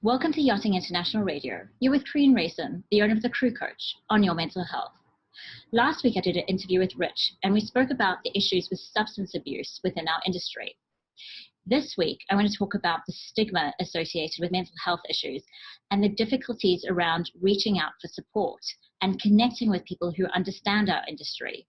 Welcome to Yachting International Radio. You're with Corinne Rayson, the owner of The Crew Coach, on your mental health. Last week I did an interview with Rich, and we spoke about the issues with substance abuse within our industry. This week, I want to talk about the stigma associated with mental health issues and the difficulties around reaching out for support and connecting with people who understand our industry.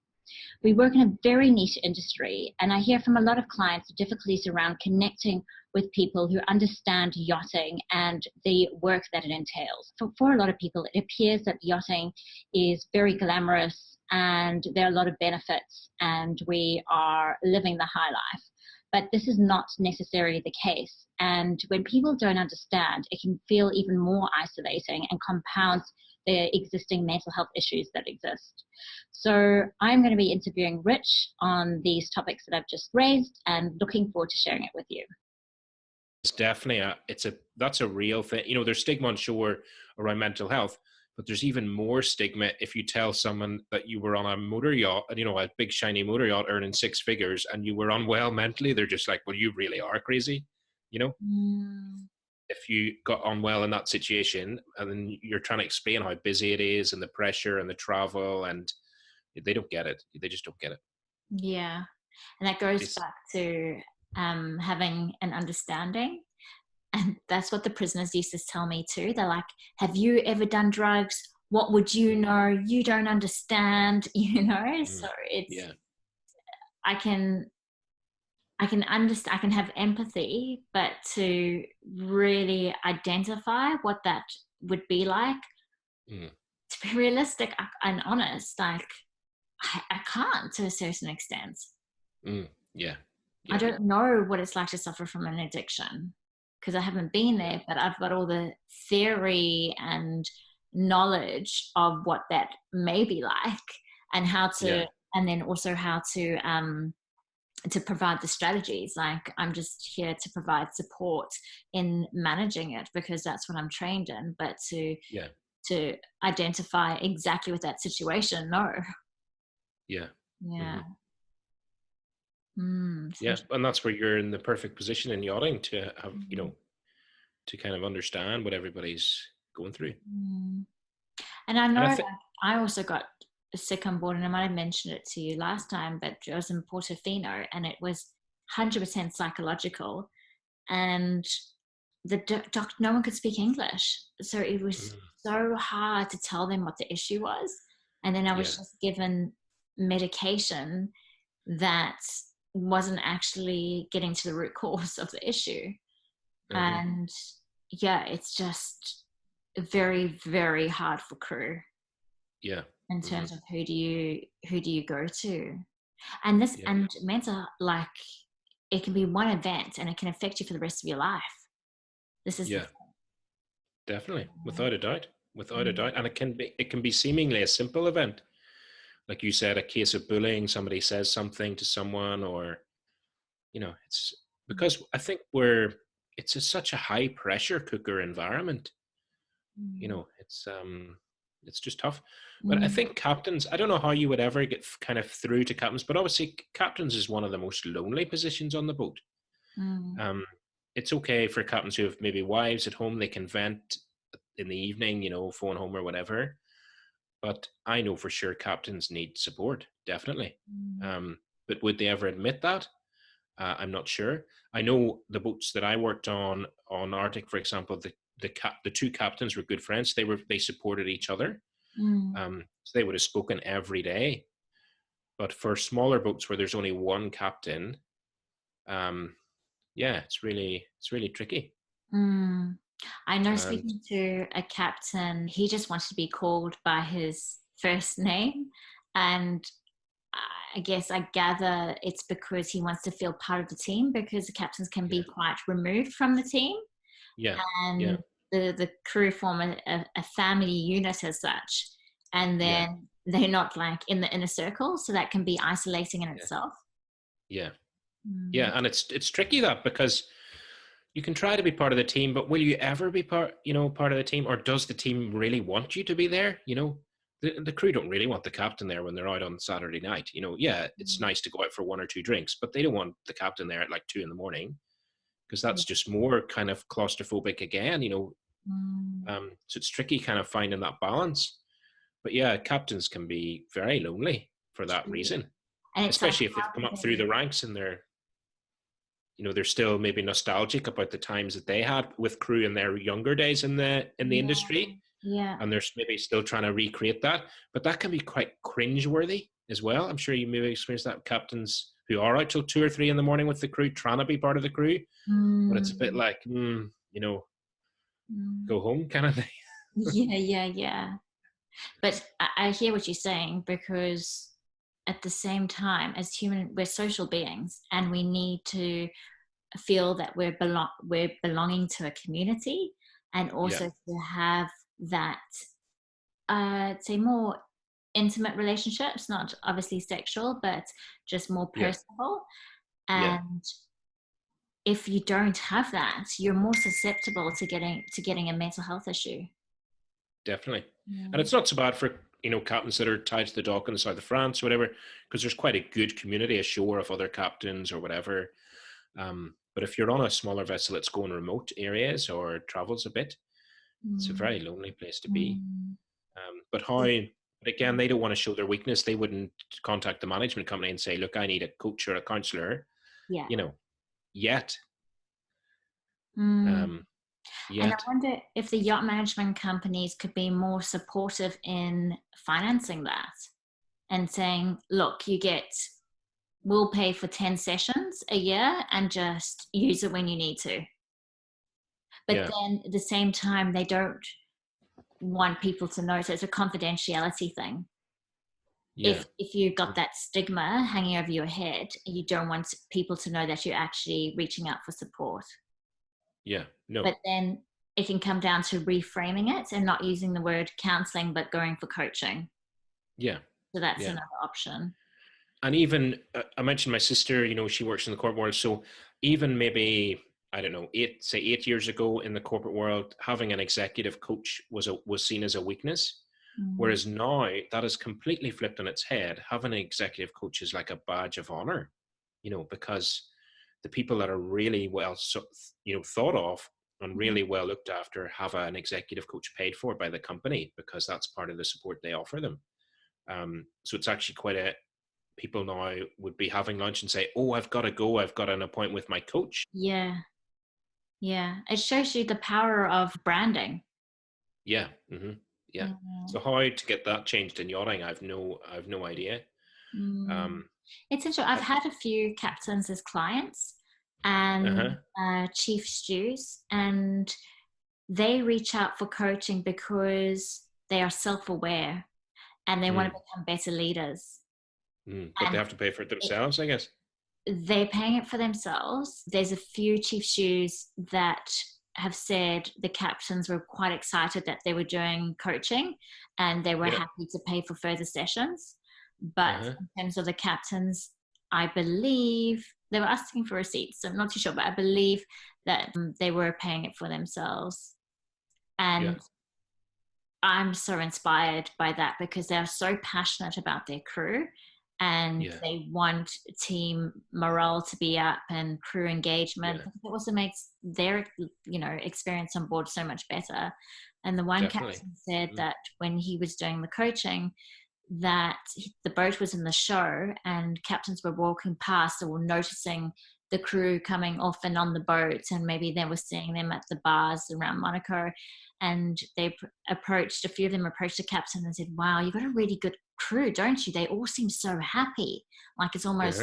We work in a very niche industry, and I hear from a lot of clients the difficulties around connecting with people who understand yachting and the work that it entails. For a lot of people, it appears that yachting is very glamorous and there are a lot of benefits and we are living the high life. But this is not necessarily the case. And when people don't understand, it can feel even more isolating and compounds the existing mental health issues that exist. So I'm going to be interviewing Rich on these topics that I've just raised and looking forward to sharing it with you. It's definitely that's a real thing. You know, there's stigma on shore around mental health, but there's even more stigma if you tell someone that you were on a motor yacht, you know, a big shiny motor yacht earning six figures and you were unwell mentally. They're just like, well, you really are crazy, you know? If you got unwell in that situation and then you're trying to explain how busy it is and the pressure and the travel, and they don't get it. They just don't get it. Yeah. And that goes back to having an understanding. And that's what the prisoners used to tell me too. They're like, have you ever done drugs? What would you know? You don't understand, you know? So it's, I can understand, I can have empathy, but to really identify what that would be like, to be realistic and honest, like I can't to a certain extent. I don't know what it's like to suffer from an addiction because I haven't been there, but I've got all the theory and knowledge of what that may be like and how to, and then also how to provide the strategies. Like I'm just here to provide support in managing it because that's what I'm trained in, but to identify exactly with that situation, no. And that's where you're in the perfect position in yachting to have, you know, to kind of understand what everybody's going through. And I know I also got sick on board, and I might have mentioned it to you last time, but I was in Portofino and it was 100% psychological, and the doctor, no one could speak English, so it was so hard to tell them what the issue was. And then I was just given medication that wasn't actually getting to the root cause of the issue. And it's just very, very hard for crew in terms of who do you go to. And this and mental, like it can be one event and it can affect you for the rest of your life. This is definitely, without a doubt, and it can be seemingly a simple event, like you said, a case of bullying. Somebody says something to someone, or you know, it's because I think it's such a high pressure cooker environment. You know, it's just tough. But I think captains, I don't know how you would ever get kind of through to captains, but obviously captains is one of the most lonely positions on the boat. It's okay for captains who have maybe wives at home, they can vent in the evening, you know, phone home or whatever. But I know for sure captains need support, definitely. But would they ever admit that? I'm not sure. I know the boats that I worked on Arctic, for example, the two captains were good friends. They supported each other. So they would have spoken every day. But for smaller boats where there's only one captain, it's really tricky. I know, speaking to a captain, he just wanted to be called by his first name, and I guess I gather it's because he wants to feel part of the team, because the captains can be quite removed from the team. And the crew form a family unit as such, and then they're not like in the inner circle, so that can be isolating in itself. And it's tricky, that, because you can try to be part of the team, but will you ever be part of the team, or does the team really want you to be there? You know, the crew don't really want the captain there when they're out on Saturday night. You know, it's nice to go out for one or two drinks, but they don't want the captain there at like 2 a.m, because that's just more kind of claustrophobic again. You know, So it's tricky kind of finding that balance. But yeah, captains can be very lonely for that True. reason, And it's like, especially if they've come up through the ranks and they're, you know, they're still maybe nostalgic about the times that they had with crew in their younger days in the industry, yeah, and they're maybe still trying to recreate that. But that can be quite cringeworthy as well. I'm sure you maybe experienced that, captains who are out till 2 or 3 in the morning with the crew, trying to be part of the crew, but it's a bit like, you know, go home kind of thing. yeah. But I hear what you're saying, because at the same time, as human, we're social beings, and we need to feel that we're belonging to a community, and also Yeah. to have that, say, more intimate relationships, not obviously sexual, but just more Yeah. personal. Yeah. And if you don't have that, you're more susceptible to getting a mental health issue. Definitely. Yeah. And it's not so bad for, you know, captains that are tied to the dock in the south of France or whatever, because there's quite a good community ashore of other captains or whatever. But if you're on a smaller vessel that's going remote areas or travels a bit, it's a very lonely place to be. But again, they don't want to show their weakness. They wouldn't contact the management company and say, look, I need a coach or a counselor, Yeah. you know, yet. And I wonder if the yacht management companies could be more supportive in financing that, and saying, look, we'll pay for 10 sessions a year and just use it when you need to. But then at the same time, they don't want people to know. So it's a confidentiality thing. Yeah. If you've got that stigma hanging over your head, you don't want people to know that you're actually reaching out for support. Yeah. No. But then it can come down to reframing it and not using the word counseling, but going for coaching. Yeah. So that's another option. And even, I mentioned my sister, you know, she works in the corporate world. So even maybe, I don't know, 8 years ago in the corporate world, having an executive coach was seen as a weakness. Whereas now that is completely flipped on its head. Having an executive coach is like a badge of honor, you know, because the people that are really well, you know, thought of and really well looked after have an executive coach paid for by the company, because that's part of the support they offer them. So it's actually people now would be having lunch and say, oh, I've got to go. I've got an appointment with my coach. Yeah. It shows you the power of branding. Yeah. Mm-hmm. Yeah. So how to get that changed in yachting, I've no idea. It's interesting. I've had a few captains as clients and chief stews, and they reach out for coaching because they are self-aware and they want to become better leaders. But they have to pay for it themselves, I guess. They're paying it for themselves. There's a few chief stews that have said the captains were quite excited that they were doing coaching, and they were happy to pay for further sessions. But in terms of the captains, I believe they were asking for receipts. So I'm not too sure, but I believe that they were paying it for themselves. And I'm so inspired by that, because they're so passionate about their crew, and they want team morale to be up and crew engagement. It also makes their, you know, experience on board so much better. And the one captain said that when he was doing the coaching, that the boat was in the show and captains were walking past and were noticing the crew coming off and on the boat, and maybe they were seeing them at the bars around Monaco, and a few of them approached the captain and said, wow, you've got a really good crew, don't you? They all seem so happy. Like, it's almost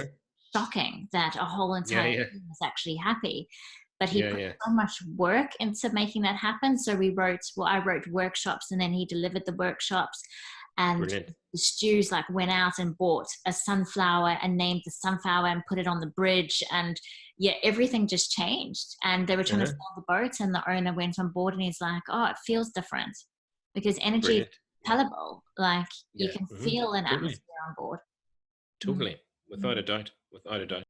shocking that a whole entire team is actually happy. But he put so much work into making that happen. So I wrote workshops, and then he delivered the workshops. And the stews went out and bought a sunflower and named the sunflower and put it on the bridge, and everything just changed. And they were trying to sell the boat, and the owner went on board, and he's like, oh, it feels different, because energy is palpable. You can feel an atmosphere on board. Totally. Without a doubt.